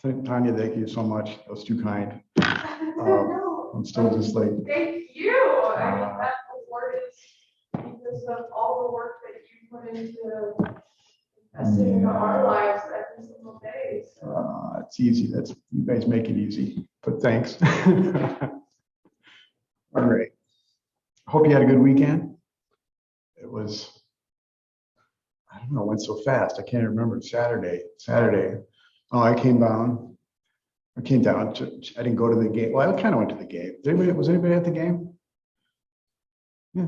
Tanya, thank you so much. That was too kind. I'm still just like. Thank you. I mean, that award is because of all the work that you put into investing into our lives every single day. So. It's easy. You guys make it easy. But thanks. All right. Hope you had a good weekend. It was. I don't know. It went so fast. I can't remember. Saturday. Oh, I came down. I didn't go to the game. Well, I kind of went to the game. Was anybody at the game? Yeah.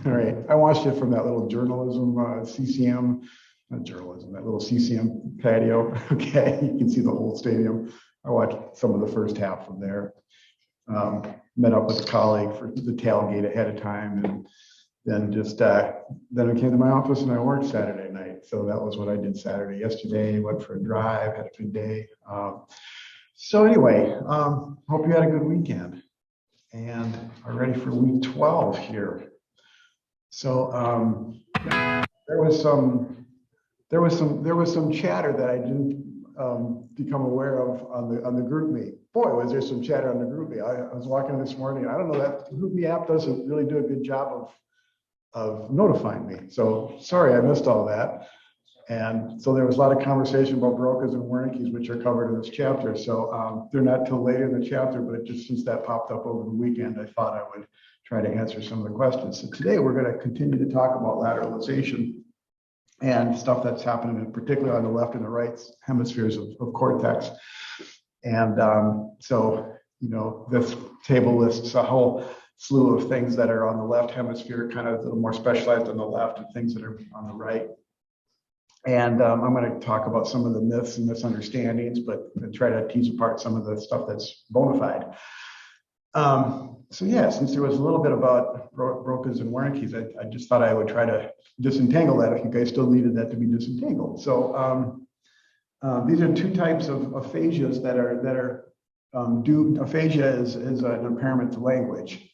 All right. I watched it from that little journalism, CCM, not journalism, that little CCM patio. Okay. You can see the whole stadium. I watched some of the first half from there. Met up with a colleague for the tailgate ahead of time. And then then I came to my office and I worked Saturday night. So that was what I did Saturday. Yesterday, went for a drive, had a good day. So anyway, hope you had a good weekend and are ready for week 12 here. So there was some chatter that I didn't become aware of on the GroupMe. Boy, was there some chatter on the GroupMe. I was walking this morning. I don't know, that GroupMe app doesn't really do a good job of notifying me. So sorry, I missed all that. And so there was a lot of conversation about Broca's and Wernicke's, which are covered in this chapter. So they're not till later in the chapter, but just since that popped up over the weekend, I thought I would try to answer some of the questions. So today we're going to continue to talk about lateralization and stuff that's happening, particularly on the left and the right hemispheres of cortex. And so, this table lists a whole slew of things that are on the left hemisphere, kind of a little more specialized on the left, and things that are on the right. And I'm going to talk about some of the myths and misunderstandings, but try to tease apart some of the stuff that's bona fide. So yeah, since there was a little bit about Broca's and Wernicke's, I just thought I would try to disentangle that if you guys still needed that to be disentangled. So these are two types of aphasias that are due. Aphasia is an impairment to language,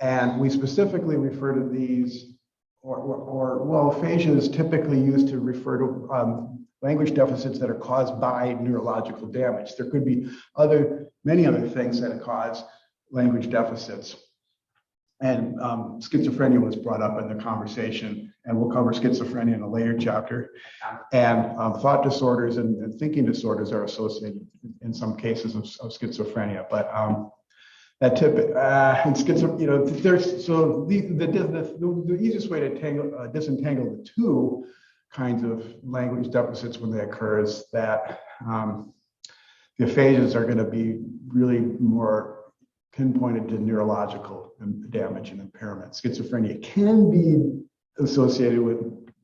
and we specifically refer to these. Well, aphasia is typically used to refer to language deficits that are caused by neurological damage. There could be many other things that cause language deficits. And schizophrenia was brought up in the conversation, and we'll cover schizophrenia in a later chapter. And thought disorders and thinking disorders are associated in some cases of schizophrenia, but that typical and schizophrenia, there's so the easiest way to disentangle the two kinds of language deficits when they occur is that the aphasias are going to be really more pinpointed to neurological damage and impairment. Schizophrenia can be associated with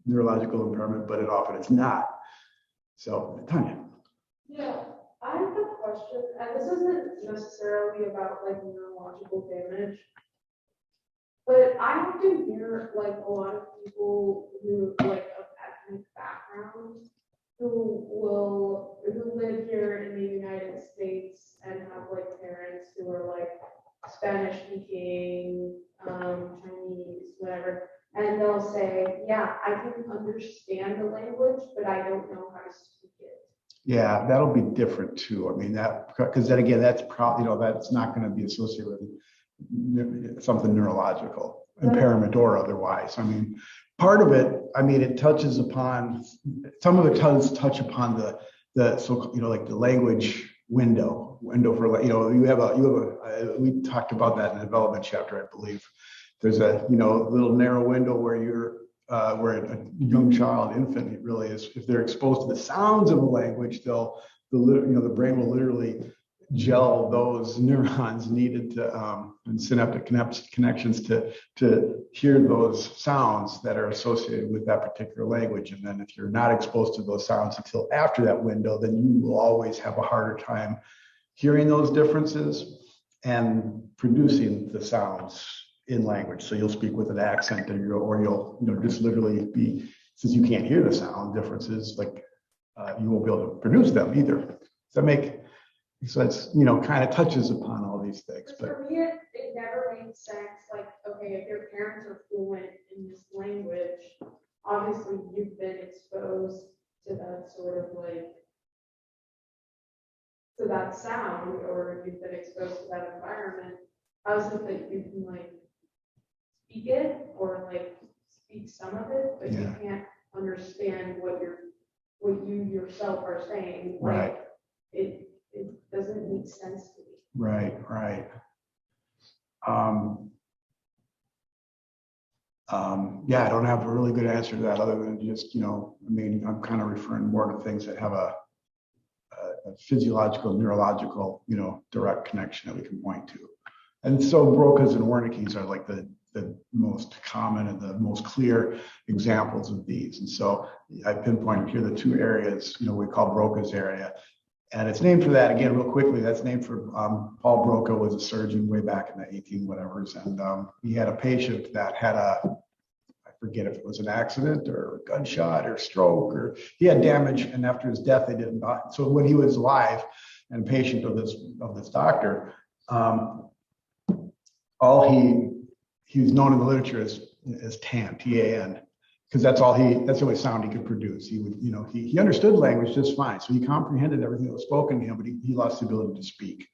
neurological impairment, but it often is not. So, Tanya. Yeah. I have a question, and this isn't necessarily about like neurological damage, but I often hear like a lot of people who like of ethnic backgrounds who live here in the United States and have like parents who are like Spanish speaking, Chinese, whatever, and they'll say, yeah, I can understand the language, but I don't know how to speak it. Yeah, that'll be different too. I mean, because then again, that's probably, that's not going to be associated with something neurological, impairment or otherwise. I mean, part of it, it touches upon, some of it does touch upon so like the language window for, we talked about that in the development chapter, I believe. There's a, little narrow window where where a young child, infant, really is, if they're exposed to the sounds of a language, the brain will literally gel those neurons needed to and synaptic connections to hear those sounds that are associated with that particular language. And then if you're not exposed to those sounds until after that window, then you will always have a harder time hearing those differences and producing the sounds in language. So you'll speak with an accent, or you'll just literally be, since you can't hear the sound differences, like you won't be able to produce them either. Does that make, so it's, kind of touches upon all these things. But for me, it never made sense. Like, okay, if your parents are fluent in this language, obviously you've been exposed to that sort of like to that sound, or you've been exposed to that environment, how is it that you can like speak it or like speak some of it, but you can't understand what you yourself are saying? Like, Right. It doesn't make sense to me. Right, right. Yeah, I don't have a really good answer to that other than just, I mean, I'm kind of referring more to things that have a physiological, neurological, direct connection that we can point to. And so Broca's and Wernicke's are like the most common and the most clear examples of these. And so I pinpointed here the two areas, we call Broca's area. And it's named for that, again, real quickly, that's named for Paul Broca was a surgeon way back in the 18 whatevers. And he had a patient that had I forget if it was an accident or a gunshot or stroke, or he had damage. And after his death, they didn't buy. So when he was alive and patient of this doctor, all he was known in the literature as TAN, T-A-N, because that's the only sound he could produce. He would, he understood language just fine. So he comprehended everything that was spoken to him, but he lost the ability to speak,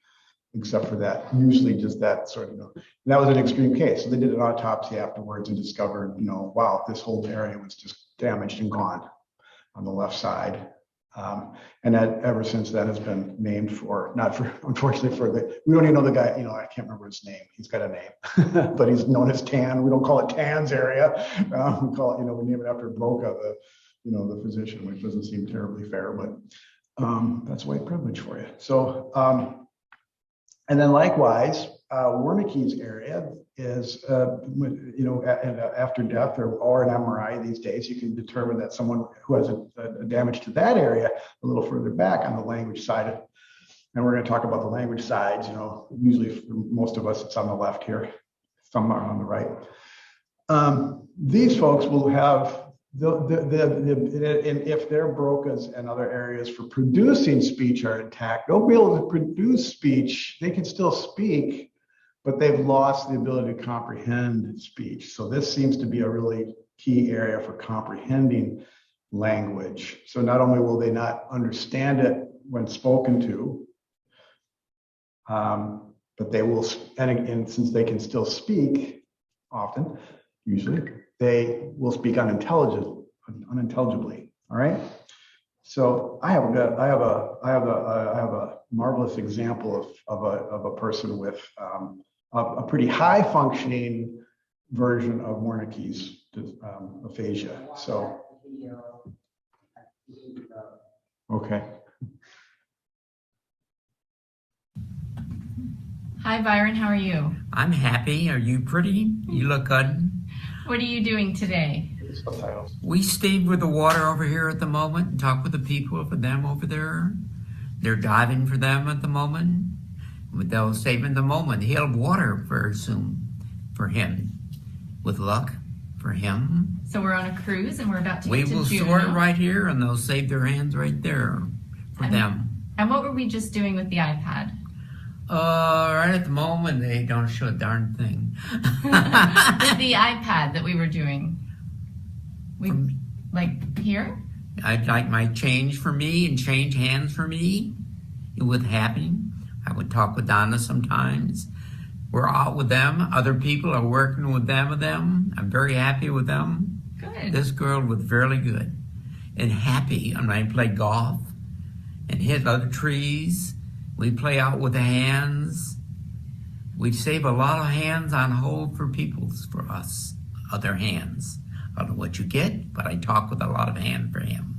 except for that, usually just that sort of, and that was an extreme case. So they did an autopsy afterwards and discovered, wow, this whole area was just damaged and gone on the left side. And that ever since then has been named unfortunately we don't even know the guy, I can't remember his name. He's got a name, but he's known as TAN. We don't call it TAN's area. We call it, we name it after Broca, the physician, which doesn't seem terribly fair, but that's white privilege for you. So, and then likewise, Wernicke's area is, after death or an MRI these days, you can determine that someone who has a damage to that area a little further back on the language side. And we're going to talk about the language sides, usually for most of us, it's on the left here, some are on the right. These folks will have and if their Broca's and other areas for producing speech are intact, they'll be able to produce speech. They can still speak, but they've lost the ability to comprehend speech. So this seems to be a really key area for comprehending language. So not only will they not understand it when spoken to, but they will, and since they can still speak often, usually, they will speak unintelligibly. All right. So I have a marvelous example of a person with a pretty high functioning version of Wernicke's aphasia. So okay. Hi Byron, how are you? I'm happy. Are you pretty? You look good. What are you doing today? We stayed with the water over here at the moment and talked with the people for them over there. They're diving for them at the moment. They'll save in the moment. He'll have water very soon for him. With luck for him. So we're on a cruise and we're about to We get to will Juneau. store it right here and they'll save their hands right there for them. And what were we just doing with the iPad? Right at the moment, they don't show a darn thing. With the iPad that we were doing. Like here? I'd like my change for me and change hands for me. It would happen. I would talk with Donna sometimes. We're out with them. Other people are working with them. I'm very happy with them. Good. This girl was very good and happy. And I play golf and hit other trees. We play out with the hands. We save a lot of hands on hold for us, other hands. I don't know what you get, but I talk with a lot of hand for him.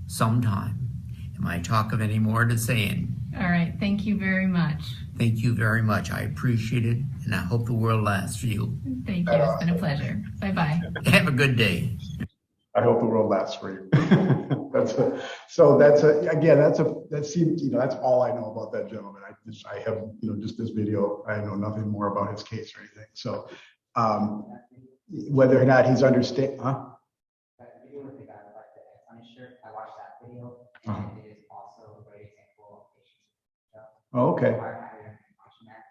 Sometime. Am I talk of any more to saying? All right, thank you very much. Thank you very much. I appreciate it, and I hope the world lasts for you. Thank you. It's been a pleasure. Bye-bye. Have a good day. I hope the world lasts for you. That's all I know about that gentleman. I have, just this video. I know nothing more about his case or anything. So, whether or not he's understand, That video with the guy with like the X on his shirt, I watched that video, and it is also a great example of patients. Oh, okay. I highly recommend watching that.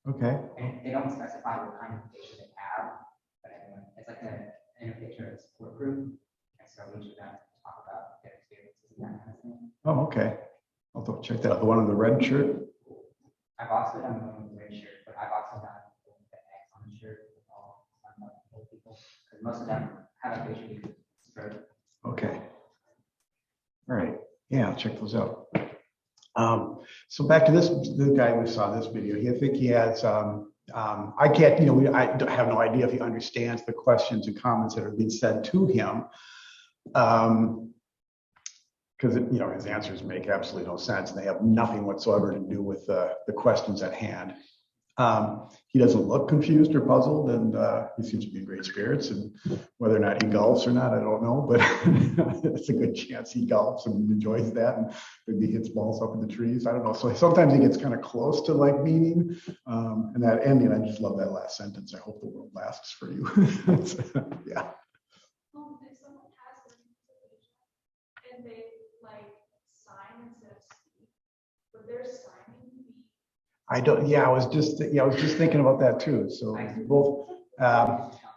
Okay. And they don't specify what kind of patient they have, but anyway, it's like in a picture of a support group, and so each of them talk about their experiences and that kind of thing. Oh, okay. I'll check that out. The one on the red shirt. I've also done one with the red shirt, but I've also done the X on the shirt with all people, because most of them have a facial stroke. Okay. All right. Yeah, I'll check those out. So back to the guy we saw this video. I think he has. I can't. I have no idea if he understands the questions and comments that are being said to him. Because his answers make absolutely no sense, and they have nothing whatsoever to do with the questions at hand. He doesn't look confused or puzzled, and he seems to be in great spirits. And whether or not he golfs or not, I don't know, but it's a good chance he golfs and enjoys that, and maybe hits balls up in the trees. I don't know. So sometimes he gets kind of close to like meaning, and that ending. I just love that last sentence. I hope the world lasts for you. Yeah. If someone has an and they like sign instead of speak, would their signing be? I don't. Yeah, I was just thinking about that too. So both.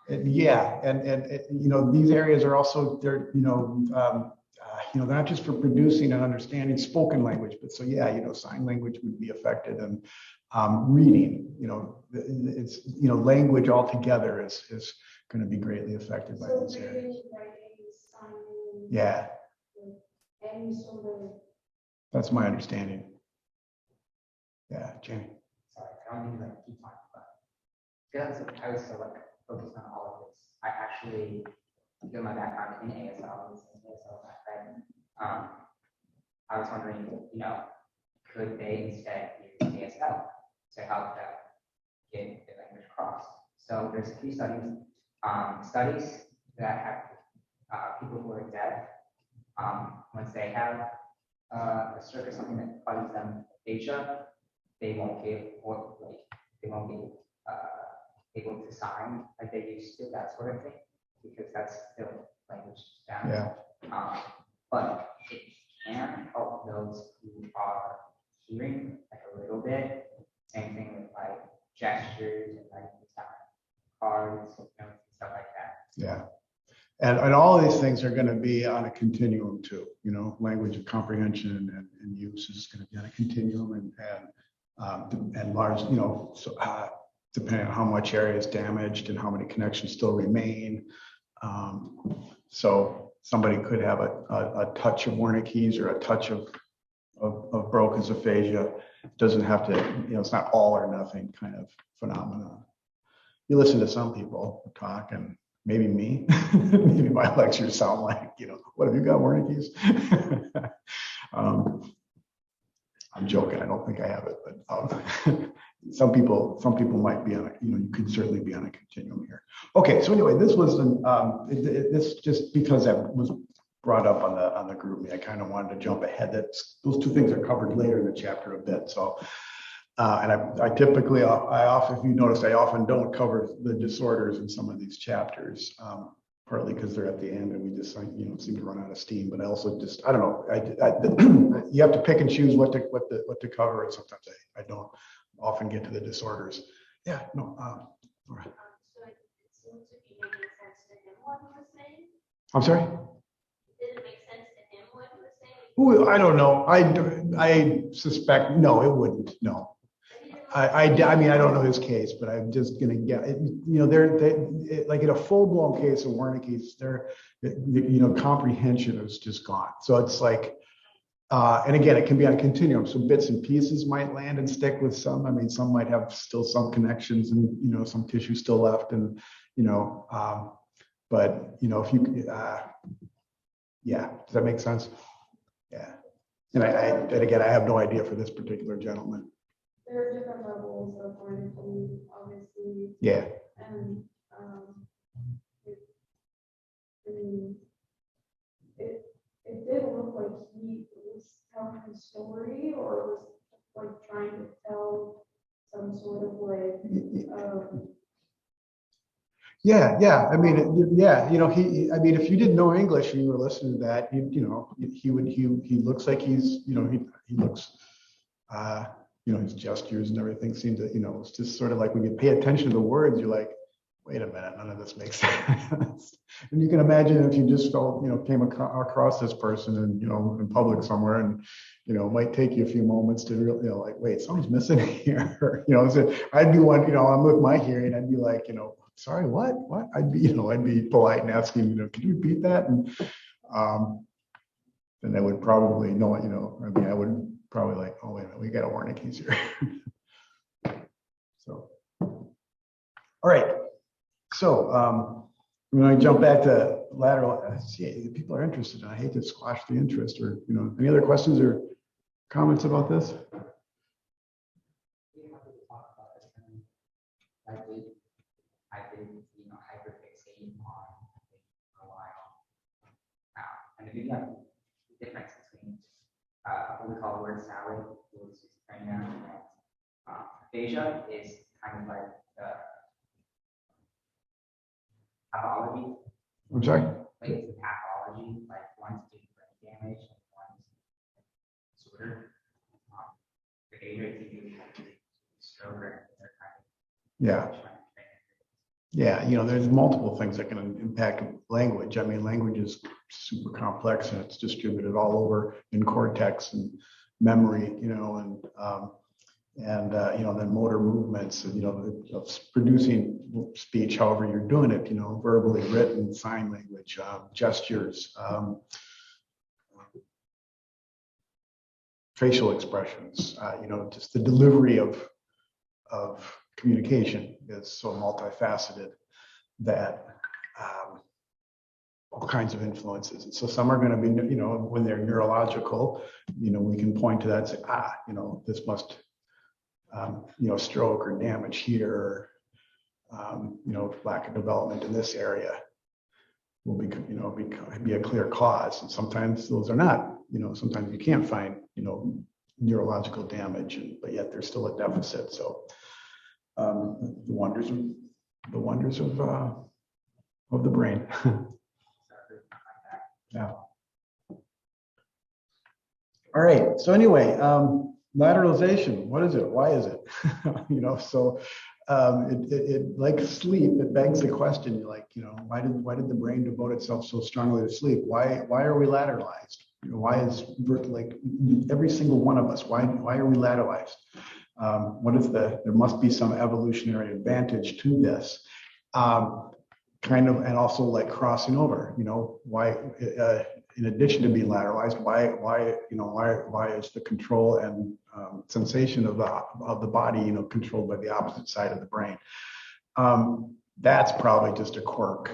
Yeah, and these areas are also they're they're not just for producing and understanding spoken language, but so yeah, sign language would be affected, and reading. It's language altogether is going to be greatly affected by these areas. Reading, writing, signing. Yeah, Any sort of. that's my understanding. Yeah, Jenny. Sorry, I don't mean to keep talking, but because I was so focused on all of this, I actually feel my background in ASL, right? I was wondering, could they instead use ASL to help them get the language across? So there's a few studies that have people who are deaf, once they have a stroke or something that causes them aphasia, they won't be able to sign like they used to, that sort of thing, because that's still language damage. Yeah. But it can help those who are hearing like a little bit. Same thing with like gestures and like cards, stuff like that. Yeah. And all of these things are going to be on a continuum too. Language of comprehension and use is going to be on a continuum, and large, depending on how much area is damaged and how many connections still remain. So somebody could have a touch of Wernicke's or a touch of Broca's aphasia. It doesn't have to, it's not all or nothing kind of phenomenon. You listen to some people talk, and maybe me, maybe my lectures sound like, what have you got, Wernicke's? I'm joking. I don't think I have it, but some people might be on you could certainly be on a continuum here. Okay, so anyway, this was this just because that was brought up on the group me. I kind of wanted to jump ahead. Those two things are covered later in the chapter a bit. So, and I typically, often, if you notice, I often don't cover the disorders in some of these chapters. Partly because they're at the end and we just seem to run out of steam. But I also I don't know. You have to pick and choose what to cover, and sometimes I don't often get to the disorders. Yeah, no. All right. So it seems to be making sense to him what he was saying. I'm sorry. Did it make sense to him what he was saying? Ooh, I don't know. I suspect no, it wouldn't. No. I mean, I don't know his case, but I'm just gonna get they like in a full-blown case of Wernicke's, comprehension is just gone. So it's like, and again, it can be on a continuum. So bits and pieces might land and stick with some. I mean, some might have still some connections and some tissue still left, and but if you, yeah, does that make sense? Yeah, and again, I have no idea for this particular gentleman. There are different levels of Wernicke, obviously. Yeah. And it did look like he was telling a story, or was like trying to tell some sort of Yeah. I mean, yeah. I mean, if you didn't know English and you were listening to that, he looks like he's, he looks. His gestures and everything seem to, it's just sort of like when you pay attention to the words, you're like, wait a minute, none of this makes sense. And you can imagine if you just came across this person and, in public somewhere and, it might take you a few moments to really, like, wait, something's missing here. So I'd be one, I'm with my hearing, I'd be like, sorry, what? I'd be polite and asking, can you repeat that? And then they would probably know it, I would probably like, oh, wait a minute, we got a warning keys here. So, all right. So when I jump back to lateral, see, people are interested, and I hate to squash the interest. Or any other questions or comments about this? I've been, hyperfixating on for a while now, and maybe have the difference between what we call word salad, which is schizophrenia, and aphasia is kind of like the pathology. I'm sorry? Like it's the pathology, like one's due to brain damage and one's disorder. Aphasia is usually stroke or other kind of. Yeah. Yeah, there's multiple things that can impact language. I mean, language is super complex and it's distributed all over in cortex and memory, and then motor movements, and, producing speech, however you're doing it, verbally, written, sign language, gestures, facial expressions, just the delivery of communication is so multifaceted that all kinds of influences. And so some are going to be, when they're neurological, we can point to that and say, this must, stroke or damage here, lack of development in this area will be a clear cause. And sometimes those are not, sometimes you can't find, neurological damage, but yet there's still a deficit. So the wonders of the brain. Yeah. All right. So anyway, lateralization. What is it? Why is it? So it like sleep. It begs the question. You're like, why did the brain devote itself so strongly to sleep? Why are we lateralized? Why is like every single one of us? Why are we lateralized? What is there must be some evolutionary advantage to this, kind of, and also like crossing over, why, in addition to being lateralized, why is the control and sensation of the body, controlled by the opposite side of the brain? That's probably just a quirk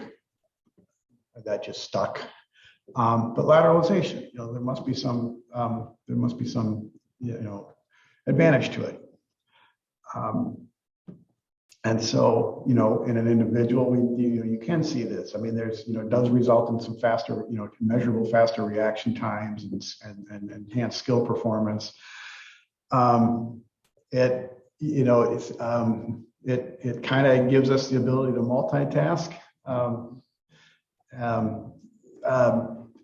that just stuck. But lateralization, there must be some, advantage to it. And so, in an individual, you can see this. I mean, there's, it does result in some faster, measurable faster reaction times and enhanced skill performance. It kind of gives us the ability to multitask.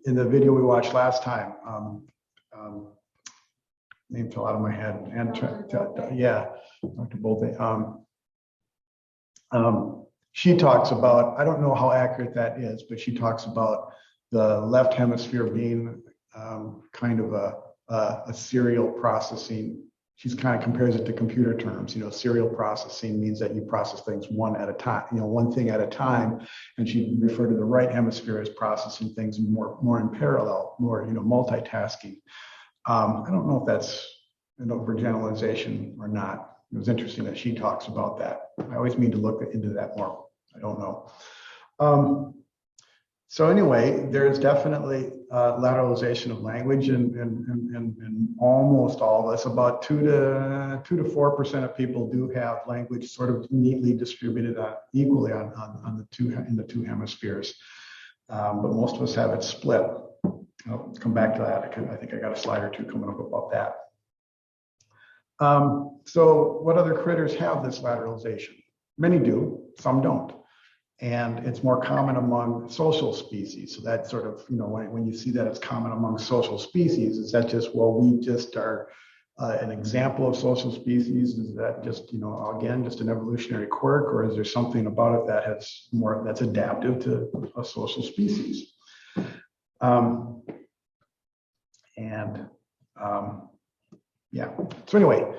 In the video we watched last time, name fell out of my head. And Dr. Bolte. She talks about, I don't know how accurate that is, but she talks about the left hemisphere being kind of a serial processing. She's kind of compares it to computer terms. Serial processing means that you process things one at a time, one thing at a time. And she referred to the right hemisphere as processing things more in parallel, more, multitasking. I don't know if that's an overgeneralization or not. It was interesting that she talks about that. I always mean to look into that more. I don't know. So anyway, there is definitely lateralization of language in almost all of us. About 2 to 4% of people do have language sort of neatly distributed equally on the two hemispheres, but most of us have it split. I'll come back to that. I think I got a slide or two coming up about that. So what other critters have this lateralization? Many do, some don't. And it's more common among social species. So that sort of, when you see that it's common among social species, is that just, well, we just are an example of social species? Is that just, again, just an evolutionary quirk, or is there something about it that has more, that's adaptive to a social species? Yeah. So anyway,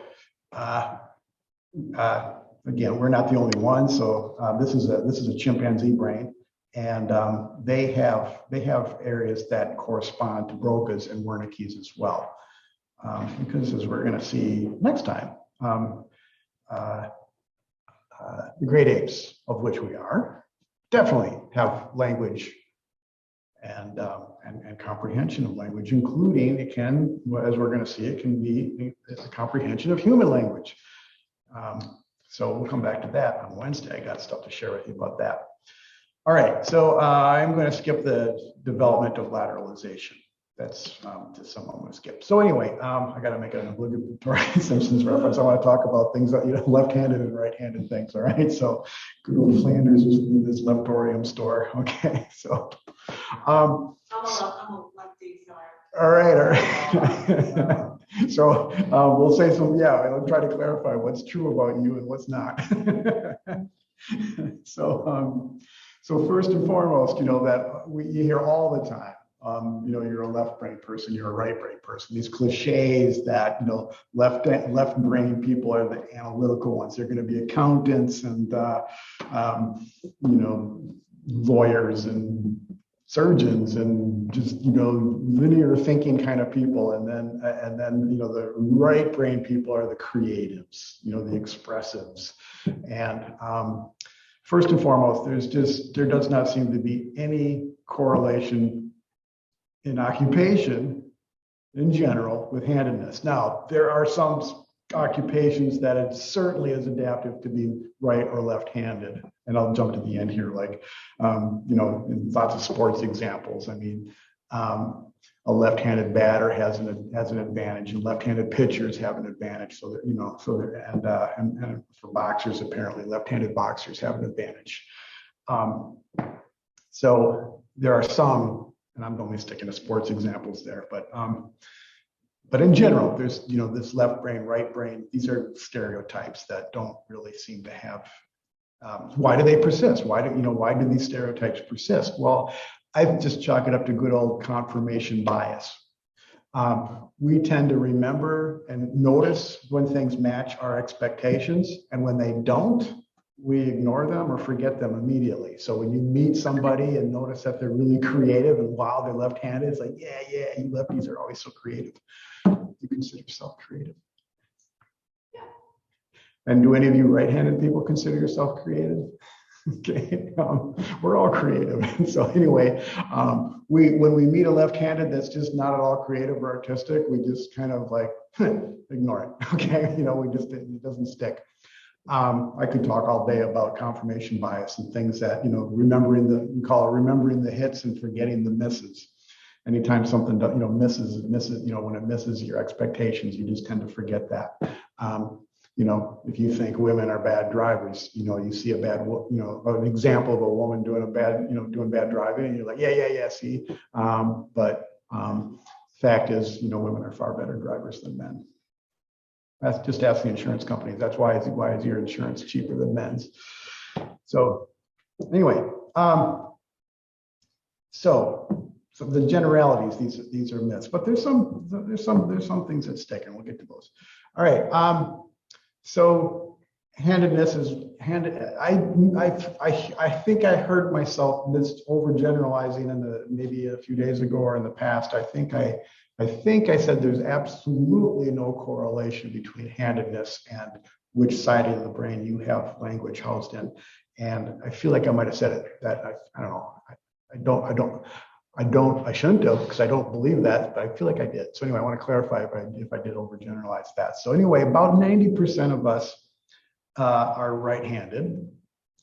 again, we're not the only one. So this is a chimpanzee brain, and they have areas that correspond to Broca's and Wernicke's as well. Because as we're going to see next time, the great apes, of which we are, definitely have language and comprehension of language, including it can, as we're going to see, it can be a comprehension of human language. So we'll come back to that on Wednesday. I got stuff to share with you about that. All right, so I'm going to skip the development of lateralization. That's just something I'm going to skip. So anyway, I got to make an obligatory Simpsons reference. I want to talk about things that, left-handed and right-handed things. All right, so good old Flanders is in this leptorium store. Okay, so. I'm a lefty, sorry. All right. So we'll say some, I'll try to clarify what's true about you and what's not. So first and foremost, that you hear all the time. You're a left brain person, you're a right brain person. These cliches that, left brain people are the analytical ones. They're going to be accountants and, lawyers and surgeons and just, linear thinking kind of people. And then, the right brain people are the creatives, the expressives. And first and foremost, there does not seem to be any correlation in occupation in general with handedness. Now, there are some occupations that it certainly is adaptive to be right or left-handed. And I'll jump to the end here, like, in lots of sports examples. I mean, a left-handed batter has an advantage, and left-handed pitchers have an advantage. So that, and for boxers, apparently, left-handed boxers have an advantage. So there are some, and I'm only sticking to sports examples there, but in general, there's, this left brain, right brain, these are stereotypes that don't really seem to have, why do they persist? Why do these stereotypes persist? Well, I just chalk it up to good old confirmation bias. We tend to remember and notice when things match our expectations, and when they don't, we ignore them or forget them immediately. So when you meet somebody and notice that they're really creative and wow, they're left-handed, it's like, yeah, you lefties are always so creative. You consider yourself creative. Yeah. And do any of you right-handed people consider yourself creative? Okay, we're all creative. So anyway, when we meet a left-handed that's just not at all creative or artistic, we just kind of like ignore it. Okay, it doesn't stick. I could talk all day about confirmation bias and things that, we call it remembering the hits and forgetting the misses. Anytime something, misses, when it misses your expectations, you just tend to forget that. If you think women are bad drivers, you see an example of a woman doing bad driving, and you're like, yeah, see. But fact is, women are far better drivers than men. That's just ask the insurance companies. That's why is your insurance cheaper than men's? So anyway, so the generalities, these are myths, but there's some things that stick, and we'll get to those. All right. So handedness is handed. I think I heard myself overgeneralizing maybe a few days ago or in the past. I think I said there's absolutely no correlation between handedness and which side of the brain you have language housed in. And I feel like I might have said it that I don't know. I shouldn't have, because I don't believe that, but I feel like I did. So anyway, I want to clarify if I did overgeneralize that. So anyway, about 90% of us are right-handed,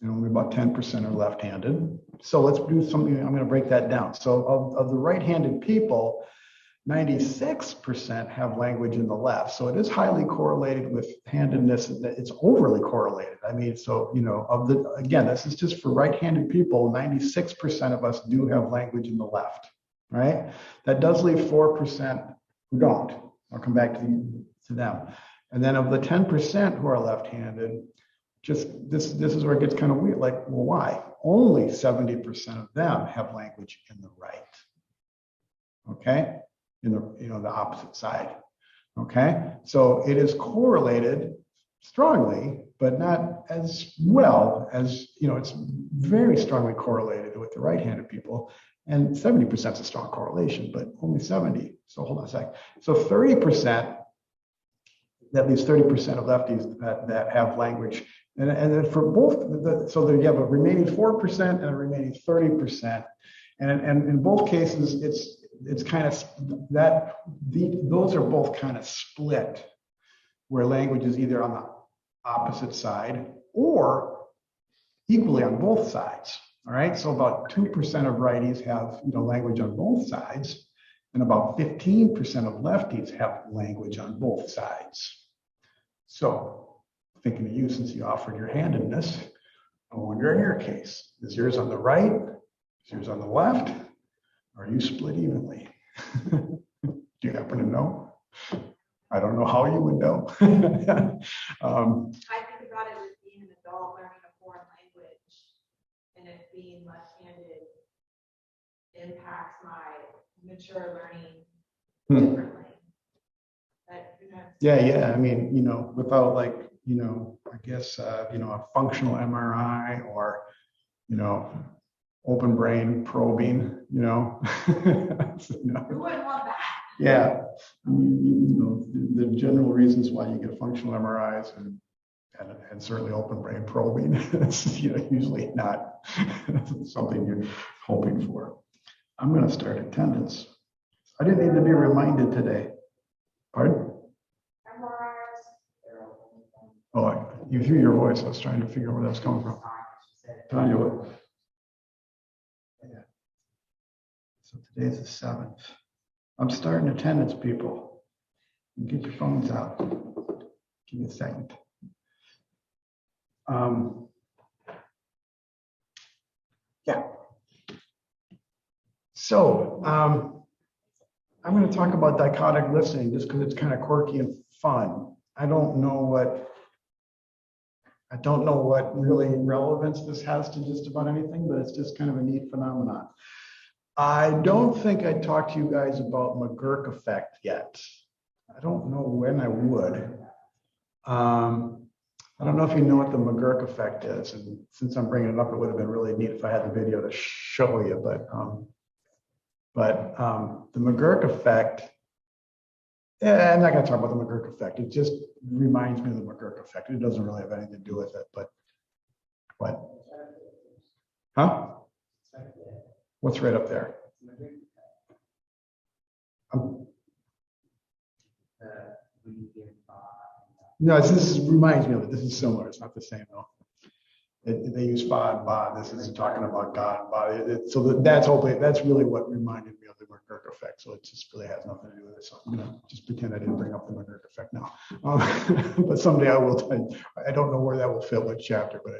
and only about 10% are left-handed. So let's do something. I'm going to break that down. So of the right-handed people, 96% have language in the left. So it is highly correlated with handedness. It's overly correlated. I mean, so, again, this is just for right-handed people, 96% of us do have language in the left, right? That does leave 4% who don't. I'll come back to them. And then of the 10% who are left-handed, just this is where it gets kind of weird. Like, well, why? Only 70% of them have language in the right. Okay, in the opposite side. Okay, so it is correlated strongly, but not as well as, it's very strongly correlated with the right-handed people. And 70% is a strong correlation, but only 70. So hold on a sec. So 30%, that leaves 30% of lefties that have language. And then for both, so there you have a remaining 4% and a remaining 30%. And in both cases, it's kind of those are both kind of split, where language is either on the opposite side or equally on both sides. All right, so about 2% of righties have language on both sides, and about 15% of lefties have language on both sides. So, thinking of you since you offered your hand in this, I wonder in your case, is yours on the right? Is yours on the left? Or are you split evenly? Do you happen to know? I don't know how you would know. I think about it as being an adult learning a foreign language, and it being left-handed impacts my mature learning differently. Yeah. I mean, without I guess, a functional MRI or, open brain probing, Who wouldn't want that? Yeah. I mean, the general reasons why you get functional MRIs and certainly open brain probing, it's usually not something you're hoping for. I'm going to start attendance. I didn't need to be reminded today. Pardon? Oh, you hear your voice. I was trying to figure out where that's coming from. Tanya, what? Yeah. So today's the 7th. I'm starting attendance, people. Get your phones out. Give me a second. Yeah. So I'm going to talk about dichotic listening just because it's kind of quirky and fun. I don't know what really relevance this has to just about anything, but it's just kind of a neat phenomenon. I don't think I talked to you guys about McGurk effect yet. I don't know when I would. I don't know if you know what the McGurk effect is, and since I'm bringing it up, it would have been really neat if I had the video to show you. But the McGurk effect. I'm not going to talk about the McGurk effect. It just reminds me of the McGurk effect. It doesn't really have anything to do with it. But what? Huh? What's right up there? No, this reminds me of it. This is similar. It's not the same though. They use ba and ba. This is talking about God and ba. So that's really what reminded me of the McGurk effect. So it just really has nothing to do with it. So I'm gonna just pretend I didn't bring up the McGurk effect now. But someday I will. I don't know where that will fit, what chapter, but I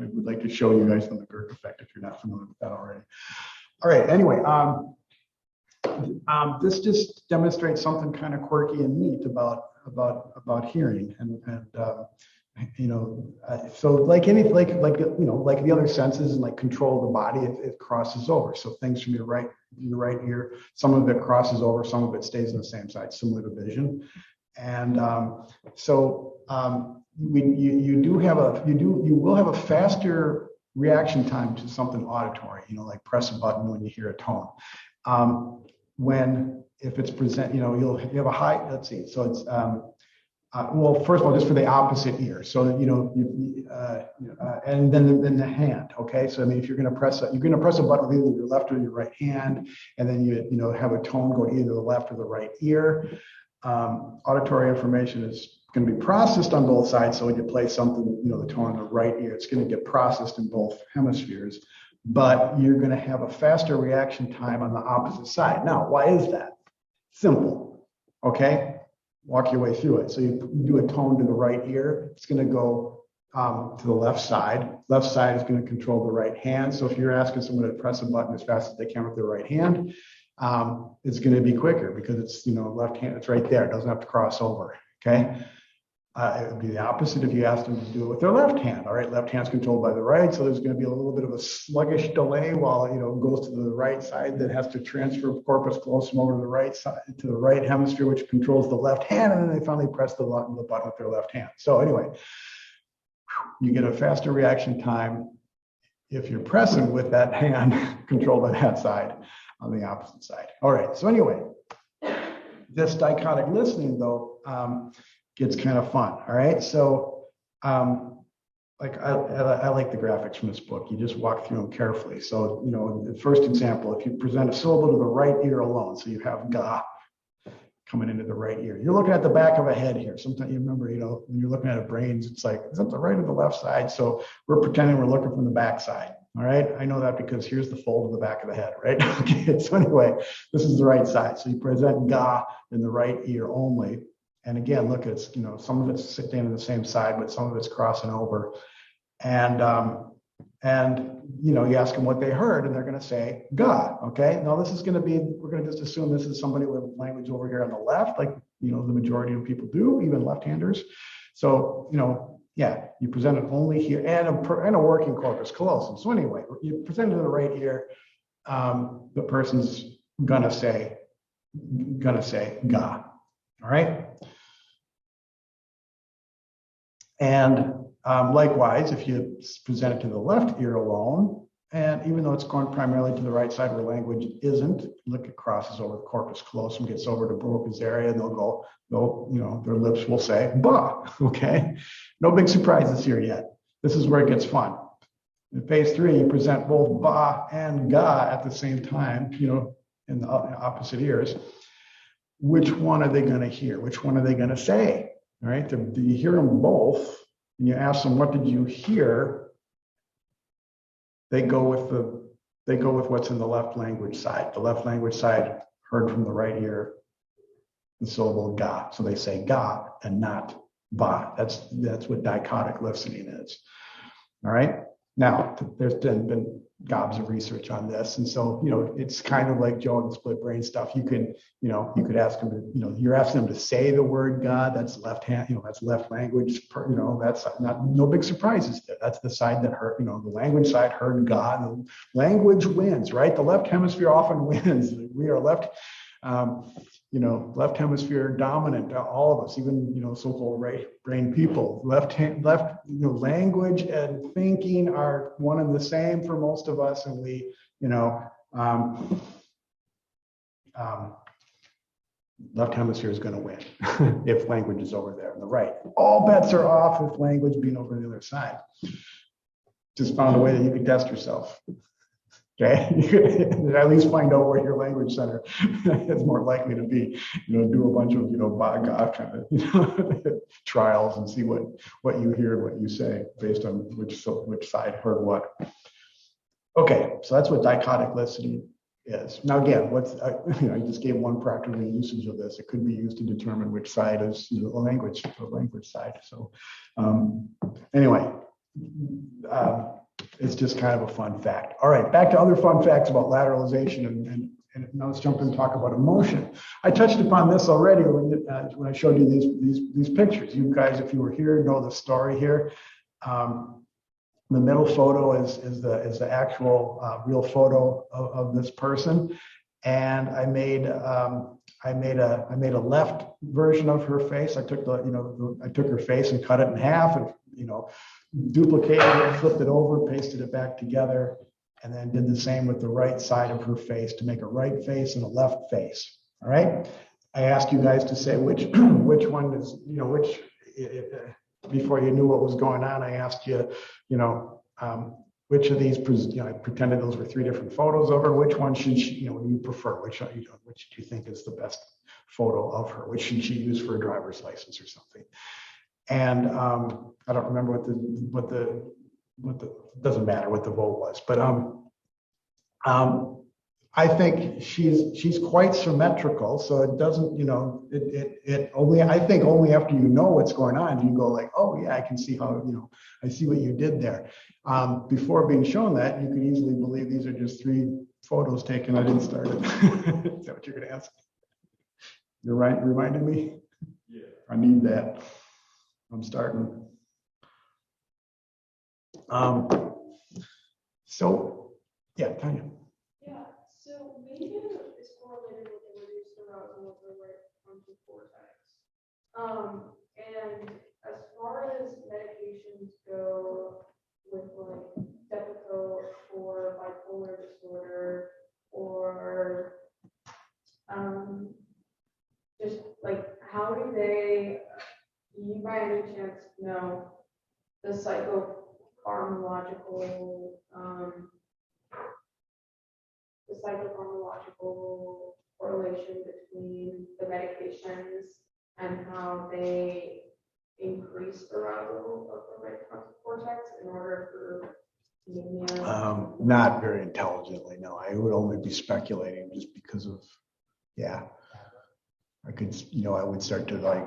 would like to show you guys the McGurk effect if you're not familiar with that already. All right. Anyway, this just demonstrates something kind of quirky and neat about hearing so like the other senses and like control of the body, it crosses over. So things from your right ear, some of it crosses over, some of it stays on the same side, similar to vision. And you will have a faster reaction time to something auditory, like press a button when you hear a tone. If it's present, you have a high, let's see. So it's, well, first of all, just for the opposite ear. So, and then the hand. Okay. So, I mean, if you're going to press a button with either your left or your right hand, and then you have a tone go to either the left or the right ear. Auditory information is going to be processed on both sides. So when you play something, the tone in the right ear, it's going to get processed in both hemispheres, but you're going to have a faster reaction time on the opposite side. Now, why is that? Simple. Okay. Walk your way through it. So you do a tone to the right ear, it's going to go to the left side. Left side is going to control the right hand. So if you're asking someone to press a button as fast as they can with their right hand, it's going to be quicker because it's, left hand, it's right there. It doesn't have to cross over. Okay. It would be the opposite if you asked them to do it with their left hand. All right, left hand's controlled by the right, so there's going to be a little bit of a sluggish delay while it goes to the right side. That has to transfer corpus callosum over to the right side, to the right hemisphere, which controls the left hand, and then they finally press the button with their left hand. So anyway, you get a faster reaction time if you're pressing with that hand controlled by that side on the opposite side. All right, so anyway, this dichotic listening though gets kind of fun. All right, so like I like the graphics from this book. You just walk through them carefully. So the first example, if you present a syllable to the right ear alone, so you have ga coming into the right ear. You're looking at the back of a head here. Sometimes you remember, when you're looking at a brains, it's like, is that the right or the left side? So we're pretending we're looking from the back side. All right, I know that because here's the fold of the back of the head, right? Okay, so anyway, this is the right side. So you present ga in the right ear only. And again, look, it's, some of it's sitting in the same side, but some of it's crossing over. And you ask them what they heard and they're going to say, ga, okay? Now this is going to be, we're going to just assume this is somebody with language over here on the left, like, the majority of people do, even left-handers. So, yeah, you present it only here and a working corpus callosum. So anyway, you present it in the right ear, the person's going to say ga, all right? And likewise, if you present it to the left ear alone, and even though it's going primarily to the right side where language isn't, look, it crosses over the corpus callosum, gets over to Broca's area, and their lips will say ba, okay? No big surprises here yet. This is where it gets fun. In phase 3, you present both ba and ga at the same time, in the opposite ears. Which one are they going to hear? Which one are they going to say? All right, do you hear them both? And you ask them, what did you hear? They go with what's in the left language side. The left language side heard from the right ear the syllable ga. So they say ga and not ba. That's what dichotic listening is. All right. Now, there's been gobs of research on this. And so, it's kind of like Joe and the split brain stuff. You could ask them to, you're asking them to say the word God, that's left hand, that's left language, that's no big surprises there. That's the side that heard, the language side heard God. The language wins, right? The left hemisphere often wins. We are left hemisphere dominant, all of us, even, so-called right brain people. Language and thinking are one and the same for most of us. And we, left hemisphere is going to win if language is over there on the right. All bets are off with language being over the other side. Just found a way that you can test yourself. Okay, you could at least find out where your language center is more likely to be. Do a bunch of Baga kind of trials and see what you hear, what you say, based on which side heard what. Okay, so that's what dichotic listening is. Now again, I just gave one practical usage of this. It could be used to determine which side is the language side. So anyway. It's just kind of a fun fact. All right, back to other fun facts about lateralization, and now let's jump in and talk about emotion. I touched upon this already when I showed you these pictures. You guys, if you were here, know the story here. The middle photo is the actual real photo of this person, and I made a left version of her face. I took I took her face and cut it in half, and duplicated it, flipped it over, pasted it back together, and then did the same with the right side of her face to make a right face and a left face. All right. I asked you guys to say which one is, before you knew what was going on, I asked you, which of these, I pretended those were 3 different photos of her. Which one should she, do you prefer? Which do you think is the best photo of her? Which should she use for a driver's license or something? And I don't remember what the doesn't matter what the vote was, but I think she's quite symmetrical, so it doesn't, it only, I think only after you know what's going on do you go like, oh yeah, I can see how, I see what you did there. Before being shown that, you could easily believe these are just three photos taken. I didn't start it. Is that what you're gonna ask? You're right, reminded me? Yeah. I need that. I'm starting. So, yeah, Tanya. Yeah, so maybe it's correlated with the reduced arousal of the right frontal cortex. And as far as medications go with like Depakote for bipolar disorder or just like how do they, you by any chance know the psychopharmacological correlation between the medications and how they increase arousal of the right frontal cortex in order for mania? Not very intelligently, no. I would only be speculating just because of, yeah. I could, I would start to like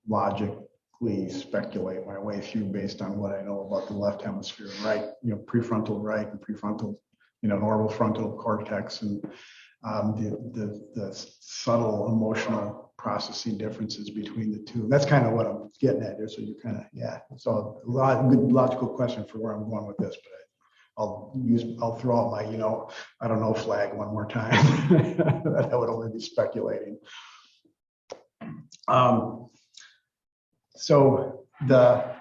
logically speculate my way through based on what I know about the left hemisphere, right, prefrontal right and prefrontal, normal frontal cortex and the subtle emotional processing differences between the two. That's kind of what I'm getting at there. So you kind of, yeah. So a good logical question for where I'm going with this, but I'll throw out my, I don't know flag one more time. That would only be speculating. So the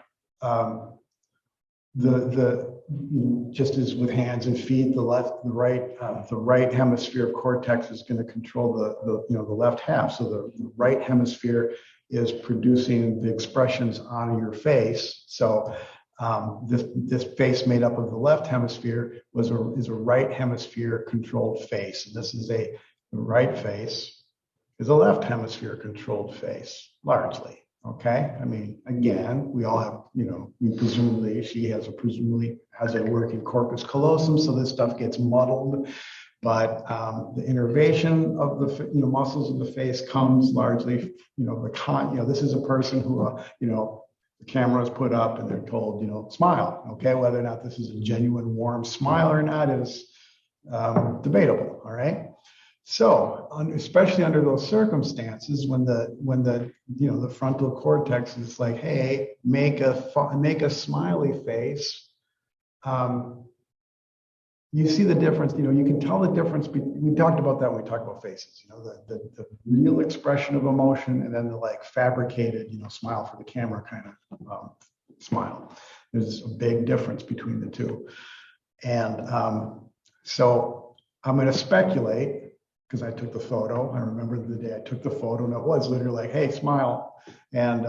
just as with hands and feet, the right hemisphere cortex is going to control the left half. So the right hemisphere is producing the expressions on your face. So this face made up of the left hemisphere is a right hemisphere controlled face. And this is the right face is a left hemisphere controlled face, largely. Okay. I mean, again, we all have, she presumably has a working corpus callosum, so this stuff gets muddled. But the innervation of the muscles of the face comes largely, this is a person who, the camera is put up and they're told, smile. Okay, whether or not this is a genuine warm smile or not is debatable. All right. So, especially under those circumstances, when the frontal cortex is like, hey, make a smiley face, you see the difference. You can tell the difference. We talked about that when we talked about faces. The real expression of emotion, and then the like fabricated, smile for the camera kind of smile. There's a big difference between the two, and so I'm going to speculate. Because I took the photo. I remember the day I took the photo and it was literally like, hey, smile. And,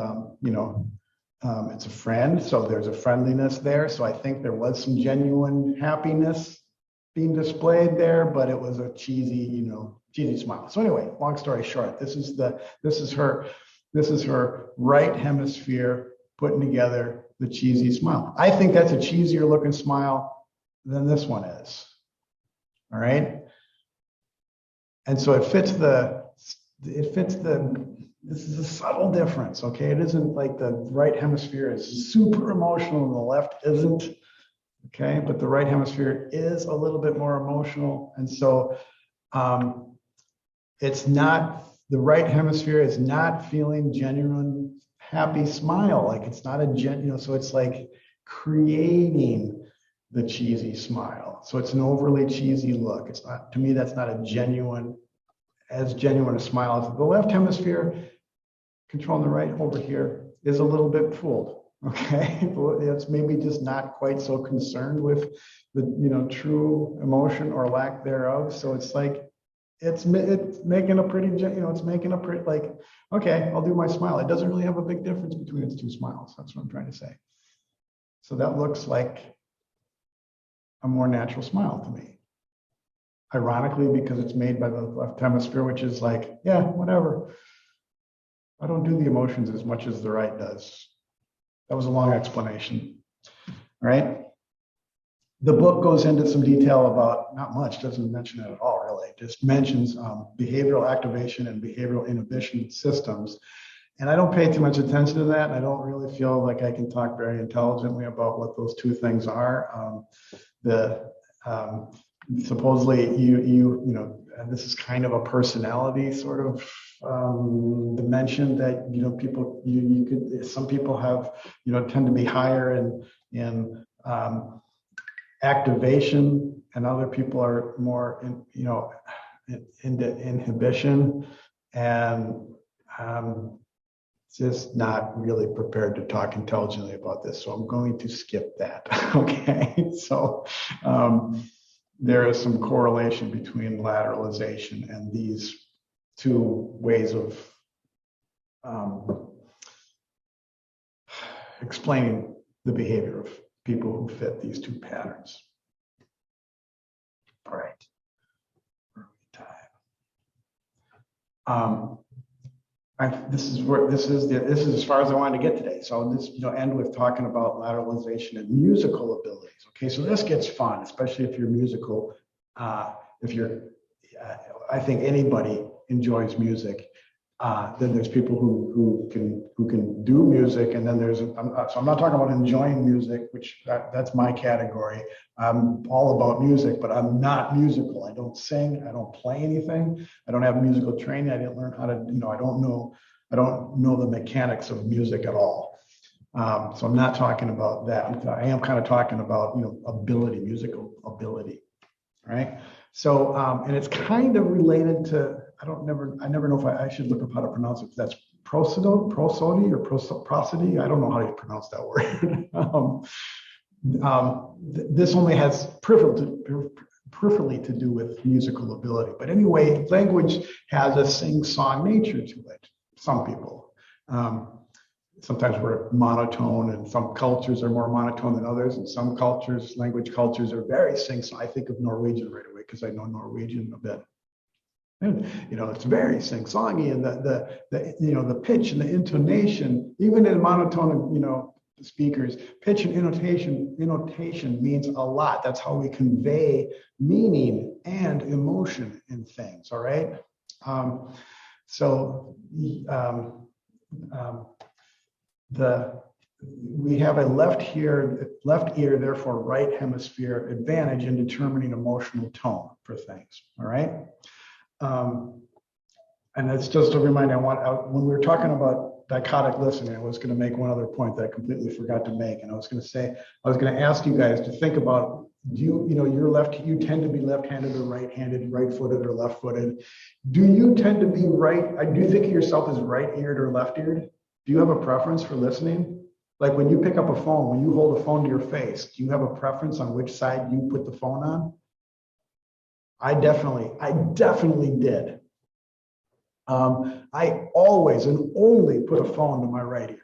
it's a friend. So there's a friendliness there. So I think there was some genuine happiness being displayed there, but it was a cheesy smile. So anyway, long story short, this is her right hemisphere putting together the cheesy smile. I think that's a cheesier looking smile than this one is. All right. And so this is a subtle difference, okay? It isn't like the right hemisphere is super emotional and the left isn't, okay? But the right hemisphere is a little bit more emotional. And so the right hemisphere is not feeling genuine, happy smile. Like it's not a so it's like creating the cheesy smile. So it's an overly cheesy look. It's not, to me, that's not a genuine a smile as the left hemisphere, controlling the right over here, is a little bit fooled. Okay. It's maybe just not quite so concerned with the, true emotion or lack thereof. So it's like, it's making a pretty, it's making a pretty, like, okay, I'll do my smile. It doesn't really have a big difference between its two smiles. That's what I'm trying to say. So that looks like a more natural smile to me. Ironically, because it's made by the left hemisphere, which is like, yeah, whatever. I don't do the emotions as much as the right does. That was a long explanation. All right. The book goes into some detail about, not much, doesn't mention it at all, really. Just mentions behavioral activation and behavioral inhibition systems. And I don't pay too much attention to that. I don't really feel like I can talk very intelligently about what those two things are. supposedly you know, and this is kind of a personality sort of dimension that, you know, people, you could, some people have, you know, tend to be higher in activation, and other people are more in, you know, into inhibition, and just not really prepared to talk intelligently about this. So I'm going to skip that. Okay. So there is some correlation between lateralization and these two ways of explaining the behavior of people who fit these two patterns. All right. This is as far as I wanted to get today. So this, you know, end with talking about lateralization and musical abilities. Okay, so this gets fun, especially if you're musical. If you're, I think anybody enjoys music. Then there's people who can do music, and then there's so I'm not talking about enjoying music, which that's my category. I'm all about music, but I'm not musical. I don't sing. I don't play anything. I don't have musical training. I didn't learn how to, you know, I don't know the mechanics of music at all. So I'm not talking about that. I am kind of talking about, you know, ability, musical ability, right? So and it's kind of related to, I never know if I should look up how to pronounce it. If that's prosody or prosody. I don't know how to pronounce that word. This only has peripherally to do with musical ability. But anyway, language has a sing-song nature to it. Some people. Sometimes we're monotone, and some cultures are more monotone than others, and some cultures, language cultures, are very sing-song. I think of Norwegian right away because I know Norwegian a bit. And, you know, it's very sing-songy, and the you know, the pitch and the intonation, even in monotone, you know, speakers, pitch and intonation means a lot. That's how we convey meaning and emotion in things. All right. We have a left ear, therefore right hemisphere advantage in determining emotional tone for things. All right. And that's just a reminder. When we were talking about dichotic listening, I was going to make one other point that I completely forgot to make. And I was going to ask you guys to think about, you tend to be left-handed or right-handed, right-footed or left-footed. Do you tend to be do you think of yourself as right-eared or left-eared? Do you have a preference for listening? Like when you pick up a phone, when you hold a phone to your face, do you have a preference on which side you put the phone on? I definitely did. I always and only put a phone to my right ear.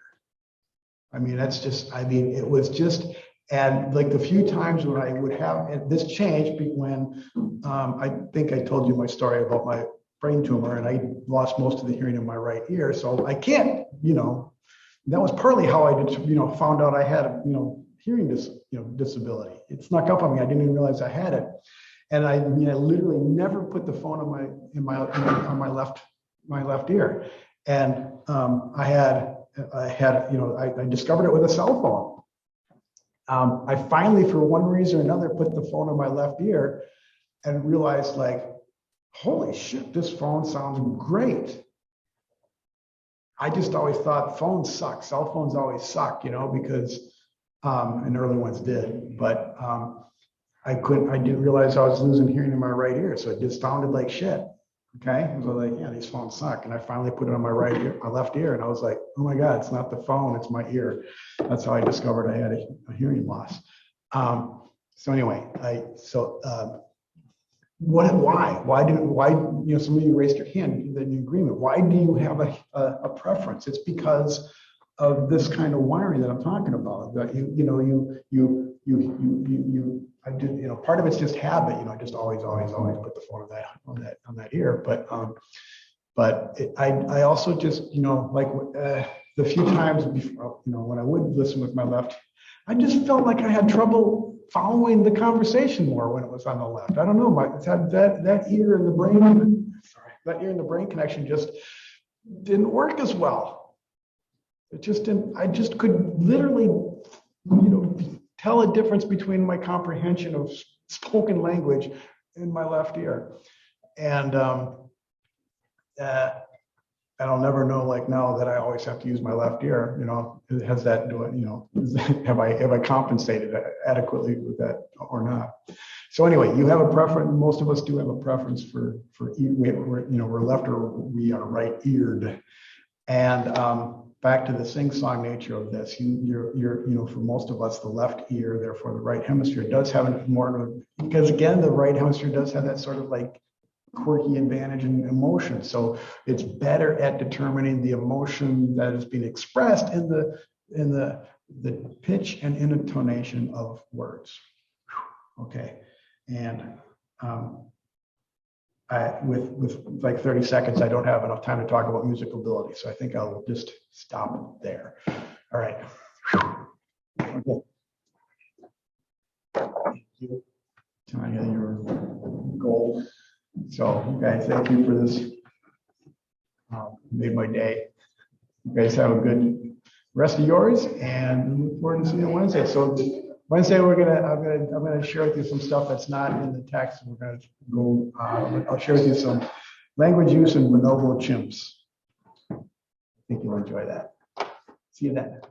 I mean, it was just, and like the few times when I would have, and this changed when I think I told you my story about my brain tumor, and I lost most of the hearing in my right ear. So I can't, you know, that was partly how I did, you know, found out I had, you know, hearing disability. It snuck up on me. I didn't even realize I had it. And I literally never put the phone on my left ear. And I had, you know, I discovered it with a cell phone. I finally, for one reason or another, put the phone on my left ear and realized, like, holy shit, this phone sounds great. I just always thought phones suck. Cell phones always suck, you know, because, and early ones did, but I didn't realize I was losing hearing in my right ear. So it just sounded like shit. Okay. I was like, yeah, these phones suck. And I finally put it on my right ear, my left ear. And I was like, oh my God, it's not the phone, it's my ear. That's how I discovered I had a hearing loss. So anyway, why, you know, some of you raised your hand in agreement. Why do you have a preference? It's because of this kind of wiring that I'm talking about. That I did, you know, part of it's just habit. You know, I just always put the phone on that ear. But I also just, you know, like the few times before, you know, when I would listen with my left, I just felt like I had trouble following the conversation more when it was on the left. I don't know, that ear in the brain, that ear in the brain connection just didn't work as well. It just didn't. I just could literally, you know, tell a difference between my comprehension of spoken language in my left ear. And I'll never know, like now that I always have to use my left ear, has that doing, have I compensated adequately with that or not? So anyway, you have a preference. Most of us do have a preference for we're left or we are right-eared. And back to the sing-song nature of this, you're for most of us, the left ear, therefore the right hemisphere does have more, because again, the right hemisphere does have that sort of like quirky advantage in emotion. So it's better at determining the emotion that is being expressed in the pitch and intonation of words. Okay. And with like 30 seconds, I don't have enough time to talk about musical ability. So I think I'll just stop there. All right. Okay. Thank you, Tanya, your goal. So, guys, thank you for this. Made my day. You guys have a good rest of yours, and look forward to seeing you on Wednesday. So Wednesday, I'm gonna share with you some stuff that's not in the text. We're gonna go. I'll share with you some language use in bonobo chimps. I think you'll enjoy that. See you then.